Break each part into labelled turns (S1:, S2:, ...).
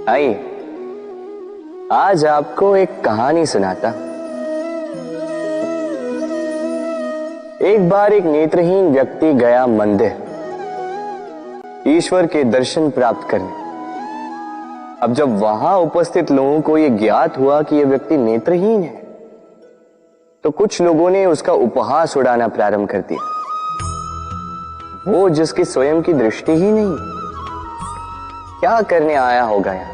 S1: आइए, आज आपको एक कहानी सुनाता। एक बार एक नेत्रहीन व्यक्ति गया मंदिर ईश्वर के दर्शन प्राप्त करने। अब जब वहां उपस्थित लोगों को यह ज्ञात हुआ कि यह व्यक्ति नेत्रहीन है, तो कुछ लोगों ने उसका उपहास उड़ाना प्रारंभ कर दिया। वो जिसकी स्वयं की दृष्टि ही नहीं, क्या करने आया होगा यहाँ?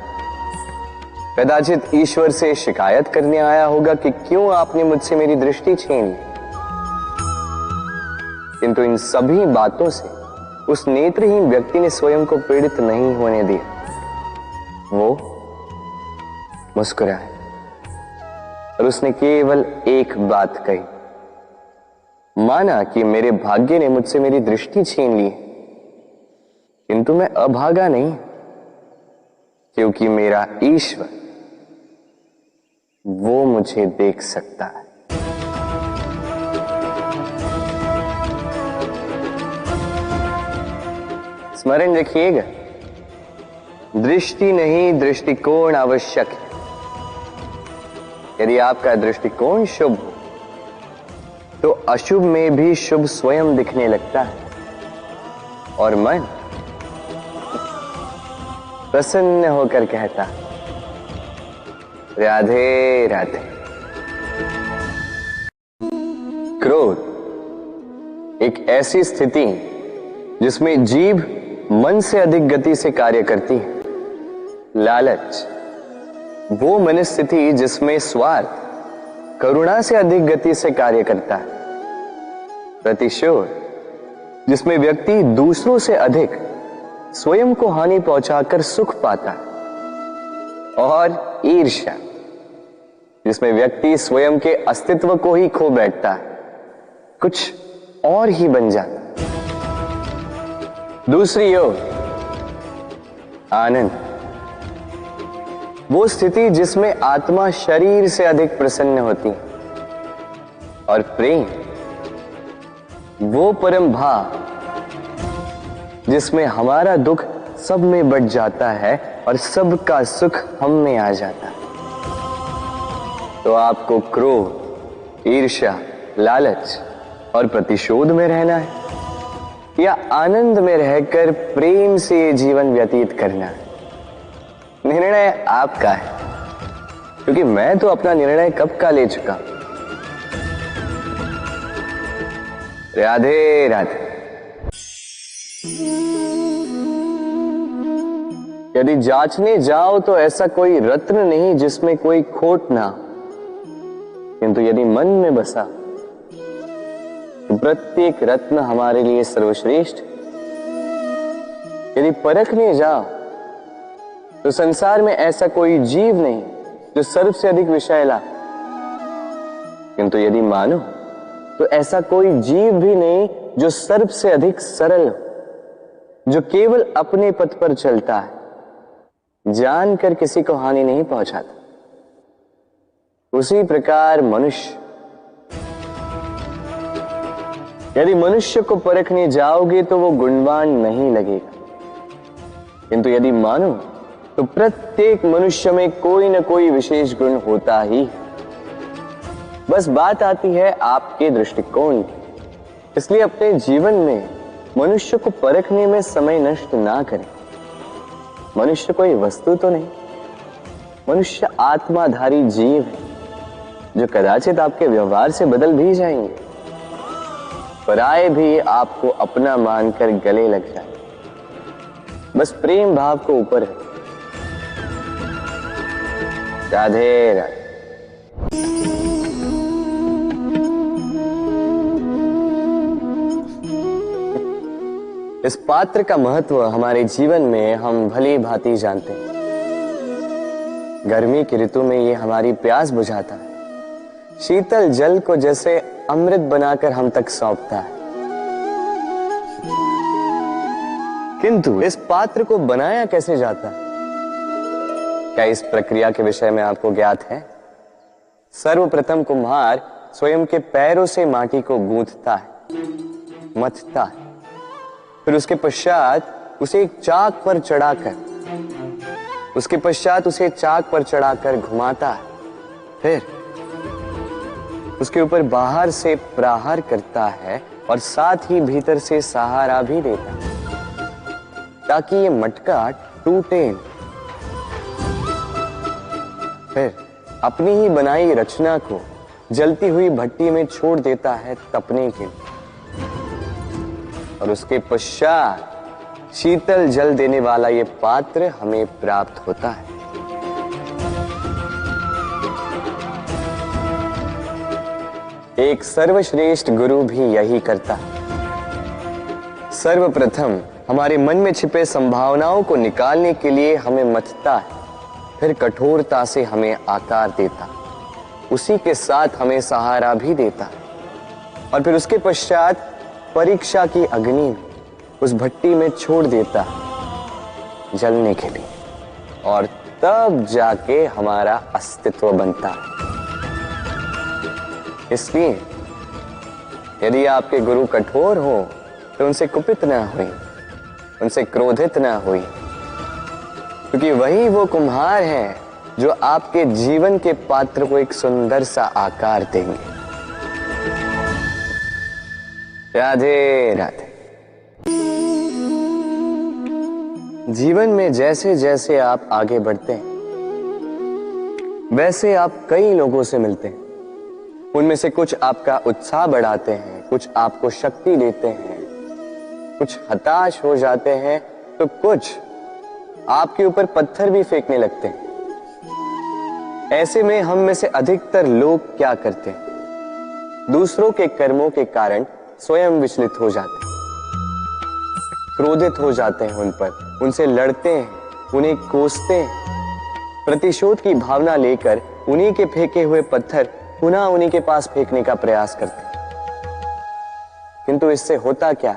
S1: कदाचित ईश्वर से शिकायत करने आया होगा कि क्यों आपने मुझसे मेरी दृष्टि छीन ली। किंतु इन सभी बातों से उस नेत्रहीन व्यक्ति ने स्वयं को पीड़ित नहीं होने दिया। वो मुस्कुराया और उसने केवल एक बात कही, माना कि मेरे भाग्य ने मुझसे मेरी दृष्टि छीन ली, किंतु मैं अभागा नहीं, क्योंकि मेरा ईश्वर वो मुझे देख सकता है। स्मरण रखिएगा, दृष्टि नहीं दृष्टिकोण आवश्यक है। यदि आपका दृष्टिकोण शुभ हो तो अशुभ में भी शुभ स्वयं दिखने लगता है और मन प्रसन्न होकर कहता, राधे राधे। क्रोध एक ऐसी स्थिति जिसमें जीभ मन से अधिक गति से कार्य करती है। लालच वो मनस्थिति जिसमें स्वार्थ करुणा से अधिक गति से कार्य करता है। प्रतिशोध जिसमें व्यक्ति दूसरों से अधिक स्वयं को हानि पहुंचाकर सुख पाता है। और ईर्ष्या जिसमें व्यक्ति स्वयं के अस्तित्व को ही खो बैठता है, कुछ और ही बन जाता है। दूसरी ओर आनंद वो स्थिति जिसमें आत्मा शरीर से अधिक प्रसन्न होती है। और प्रेम वो परम भाव जिसमें हमारा दुख सब में बट जाता है और सबका सुख हम में आ जाता है। तो आपको क्रोध, ईर्ष्या, लालच और प्रतिशोध में रहना है या आनंद में रहकर प्रेम से ये जीवन व्यतीत करना है? निर्णय आपका है, क्योंकि मैं तो अपना निर्णय कब का ले चुका। राधे राधे। यदि जांचने जाओ तो ऐसा कोई रत्न नहीं जिसमें कोई खोट ना, किंतु यदि मन में बसा तो प्रत्येक रत्न हमारे लिए सर्वश्रेष्ठ। यदि परखने जाओ तो संसार में ऐसा कोई जीव नहीं जो सर्व से अधिक विषैला, किंतु यदि मानो तो ऐसा कोई जीव भी नहीं जो सर्व से अधिक सरल हो, जो केवल अपने पथ पर चलता है, जानकर किसी को हानि नहीं पहुंचाता। उसी प्रकार मनुष्य, यदि मनुष्य को परखने जाओगे तो वो गुणवान नहीं लगेगा, किंतु यदि मानो तो प्रत्येक मनुष्य में कोई न कोई विशेष गुण होता ही। बस बात आती है आपके दृष्टिकोण की। इसलिए अपने जीवन में मनुष्य को परखने में समय नष्ट ना करें। मनुष्य कोई वस्तु तो नहीं, मनुष्य आत्माधारी जीव है जो कदाचित आपके व्यवहार से बदल भी जाएंगे, पराये भी आपको अपना मानकर गले लग जाए। बस प्रेम भाव को ऊपर है। राधे राधे। इस पात्र का महत्व हमारे जीवन में हम भली भांति जानते हैं। गर्मी की ऋतु में ये हमारी प्यास बुझाता है, शीतल जल को जैसे अमृत बनाकर हम तक सौंपता है। किंतु इस पात्र को बनाया कैसे जाता है? क्या इस प्रक्रिया के विषय में आपको ज्ञात है? सर्वप्रथम कुम्हार स्वयं के पैरों से माटी को गूंथता है, मथता है, फिर उसके पश्चात उसे एक चाक पर चढ़ाकर उसके पश्चात उसे चाक पर चढ़ाकर घुमाता है, फिर उसके ऊपर बाहर से प्रहार करता है और साथ ही भीतर से सहारा भी देता है ताकि ये मटका टूटे। फिर अपनी ही बनाई रचना को जलती हुई भट्टी में छोड़ देता है तपने के लिए, और उसके पश्चात शीतल जल देने वाला ये पात्र हमें प्राप्त होता है। एक सर्वश्रेष्ठ गुरु भी यही करता है। सर्वप्रथम हमारे मन में छिपे संभावनाओं को निकालने के लिए हमें मथता है, फिर कठोरता से हमें आकार देता, उसी के साथ हमें सहारा भी देता, और फिर उसके पश्चात परीक्षा की अग्नि में उस भट्टी में छोड़ देता जलने के लिए, और तब जाके हमारा अस्तित्व बनता है। इसलिए यदि आपके गुरु कठोर हो तो उनसे कुपित ना हुई, उनसे क्रोधित ना हुई, क्योंकि वही वो कुम्हार है जो आपके जीवन के पात्र को एक सुंदर सा आकार देंगे। राधे राधे। जीवन में जैसे जैसे आप आगे बढ़ते हैं वैसे आप कई लोगों से मिलते हैं। उनमें से कुछ आपका उत्साह बढ़ाते हैं, कुछ आपको शक्ति देते हैं, कुछ हताश हो जाते हैं, तो कुछ आपके ऊपर पत्थर भी फेंकने लगते हैं। ऐसे में हम में से अधिकतर लोग क्या करते हैं? दूसरों के कर्मों के कारण स्वयं विचलित हो जाते हैं, क्रोधित हो जाते हैं उन पर, उनसे लड़ते हैं, उन्हें कोसते हैं, प्रतिशोध की भावना लेकर उन्हीं के फेंके हुए पत्थर पुनः उन्हीं के पास फेंकने का प्रयास करते हैं। किंतु इससे होता क्या?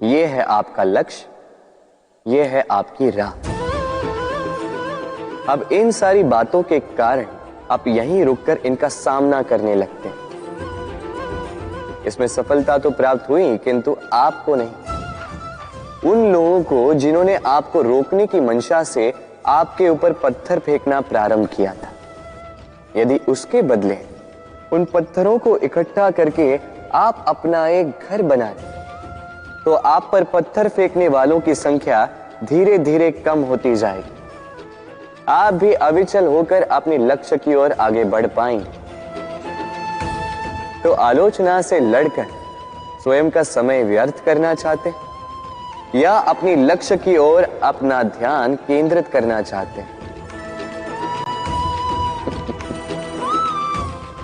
S1: यह है आपका लक्ष्य, यह है आपकी राह। अब इन सारी बातों के कारण आप यहीं रुककर इनका सामना करने लगते हैं। इसमें सफलता तो प्राप्त हुई, किंतु आपको नहीं। उन लोगों को जिन्होंने आपको रोकने की मंशा से आपके ऊपर पत्थर फेंकना प्रारंभ किया था, यदि उसके बदले उन पत्थरों को इकट्ठा करके आप अपना एक घर बनाएं, तो आप पर पत्थर फेंकने वालों की संख्या धीरे धीरे कम होती जाएगी। आप भी अविचल होकर अपने लक्ष्य की ओर आगे बढ़ पाएंगे। तो आलोचना से लड़कर स्वयं का समय व्यर्थ करना चाहते हैं या अपनी लक्ष्य की ओर अपना ध्यान केंद्रित करना चाहते हैं?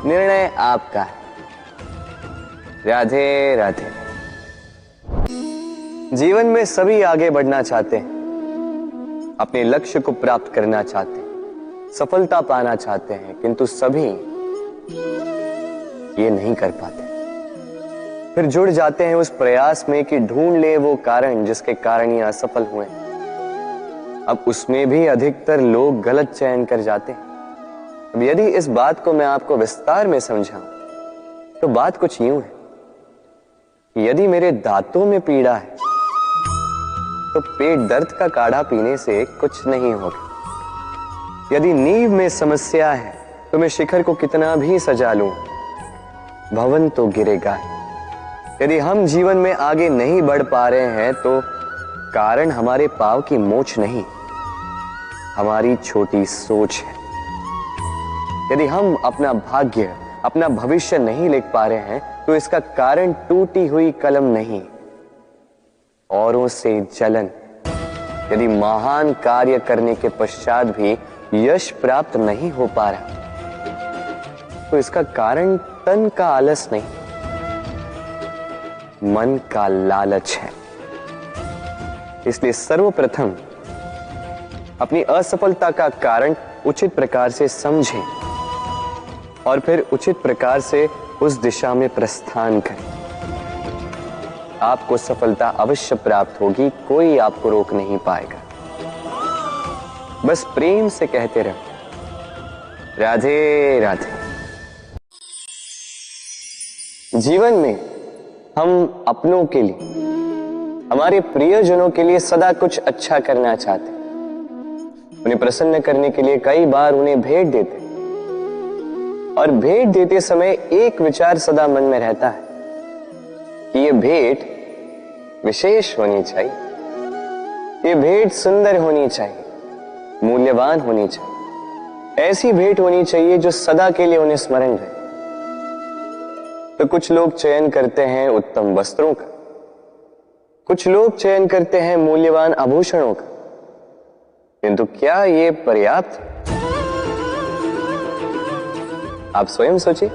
S1: निर्णय आपका है। राधे राधे। जीवन में सभी आगे बढ़ना चाहते हैं, अपने लक्ष्य को प्राप्त करना चाहते हैं, सफलता पाना चाहते हैं, किंतु सभी ये नहीं कर पाते। फिर जुड़ जाते हैं उस प्रयास में कि ढूंढ ले वो कारण जिसके कारण ये असफल हुए। अब उसमें भी अधिकतर लोग गलत चयन कर जाते हैं। अब यदि इस बात को मैं आपको विस्तार में समझाऊं तो बात कुछ यूं है कि यदि मेरे दांतों में पीड़ा है तो पेट दर्द का काढ़ा पीने से कुछ नहीं होगा। यदि नींव में समस्या है तो मैं शिखर को कितना भी सजा लूं, भवन तो गिरेगा। यदि हम जीवन में आगे नहीं बढ़ पा रहे हैं तो कारण हमारे पांव की मोच नहीं, हमारी छोटी सोच है। यदि हम अपना भाग्य, अपना भविष्य नहीं लिख पा रहे हैं तो इसका कारण टूटी हुई कलम नहीं, औरों से जलन। यदि महान कार्य करने के पश्चात भी यश प्राप्त नहीं हो पा रहा तो इसका कारण तन का आलस नहीं, मन का लालच है। इसलिए सर्वप्रथम अपनी असफलता का कारण उचित प्रकार से समझें और फिर उचित प्रकार से उस दिशा में प्रस्थान करें। आपको सफलता अवश्य प्राप्त होगी, कोई आपको रोक नहीं पाएगा। बस प्रेम से कहते रहो राधे राधे। जीवन में हम अपनों के लिए, हमारे प्रियजनों के लिए सदा कुछ अच्छा करना चाहते हैं, उन्हें प्रसन्न करने के लिए कई बार उन्हें भेंट देते, और भेंट देते समय एक विचार सदा मन में रहता है कि ये भेंट विशेष होनी चाहिए, ये भेंट सुंदर होनी चाहिए, मूल्यवान होनी चाहिए, ऐसी भेंट होनी चाहिए जो सदा के लिए उन्हें स्मरण रहे। तो कुछ लोग चयन करते हैं उत्तम वस्त्रों का, कुछ लोग चयन करते हैं मूल्यवान आभूषणों का, किंतु क्या ये पर्याप्त? आप स्वयं सोचिए,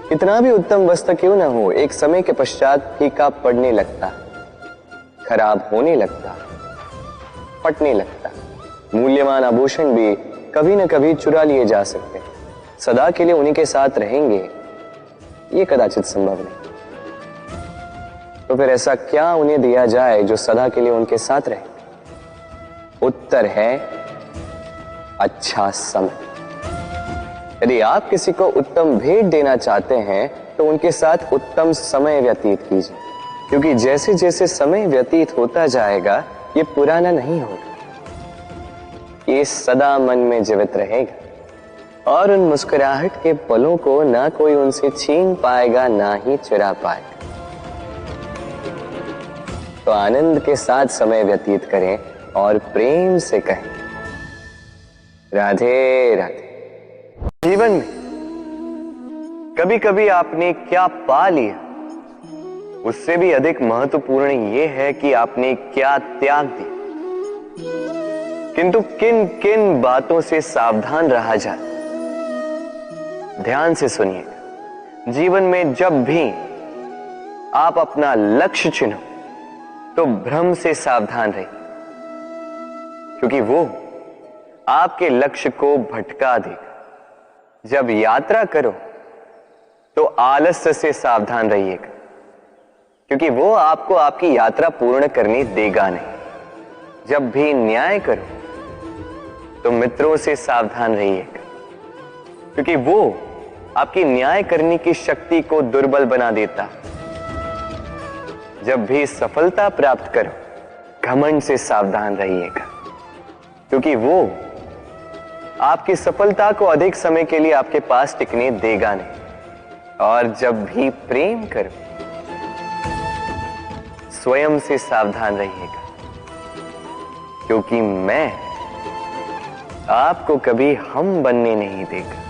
S1: कितना भी उत्तम वस्त्र क्यों ना हो, एक समय के पश्चात फीका पड़ने लगता, खराब होने लगता, फटने लगता। मूल्यवान आभूषण भी कभी न कभी चुरा लिए जा सकते हैं, सदा के लिए उन्हीं के साथ रहेंगे ये कदाचित संभव नहीं। तो फिर ऐसा क्या उन्हें दिया जाए जो सदा के लिए उनके साथ रहे? उत्तर है अच्छा समय। यदि आप किसी को उत्तम भेंट देना चाहते हैं तो उनके साथ उत्तम समय व्यतीत कीजिए, क्योंकि जैसे जैसे समय व्यतीत होता जाएगा ये पुराना नहीं होगा, ये सदा मन में जीवित रहेगा और उन मुस्कुराहट के पलों को ना कोई उनसे छीन पाएगा ना ही चुरा पाएगा। तो आनंद के साथ समय व्यतीत करें और प्रेम से कहें राधे राधे। जीवन में कभी कभी आपने क्या पा लिया, उससे भी अधिक महत्वपूर्ण यह है कि आपने क्या त्याग दिया। किंतु किन किन बातों से सावधान रहा जाए, ध्यान से सुनिएगा। जीवन में जब भी आप अपना लक्ष्य चुनो तो भ्रम से सावधान रहिए, क्योंकि वो आपके लक्ष्य को भटका देगा। जब यात्रा करो तो आलस्य से सावधान रहिएगा, क्योंकि वो आपको आपकी यात्रा पूर्ण करने देगा नहीं। जब भी न्याय करो तो मित्रों से सावधान रहिएगा, क्योंकि वो आपकी न्याय करने की शक्ति को दुर्बल बना देता। जब भी सफलता प्राप्त करो घमंड से सावधान रहिएगा, क्योंकि वो आपकी सफलता को अधिक समय के लिए आपके पास टिकने देगा नहीं। और जब भी प्रेम करो स्वयं से सावधान रहिएगा, क्योंकि मैं आपको कभी हम बनने नहीं देगा।